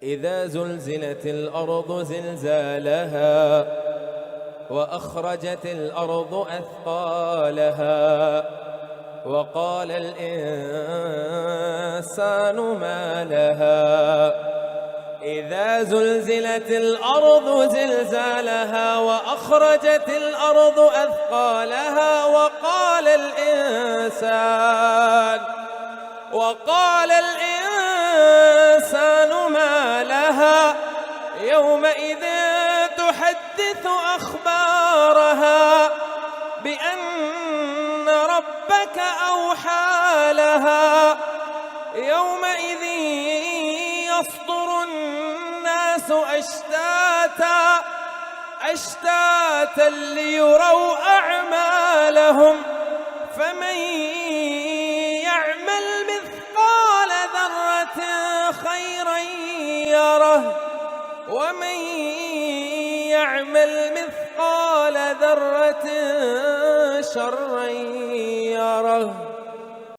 إذا زلزلت الأرض زلزالها وأخرجت الأرض أثقالها وقال الإنسان ما لها إذا زلزلت الأرض زلزالها وأخرجت الأرض أثقالها وقال الإنسان ما لها يومئذ تحدث أخبارها بأن ربك أوحى لها يومئذ يصدر الناس أشتاتا ليروا أعمالهم فمن يعمل مثقال ذرة خيرا يره ومن يعمل مثقال ذرة شرا يره.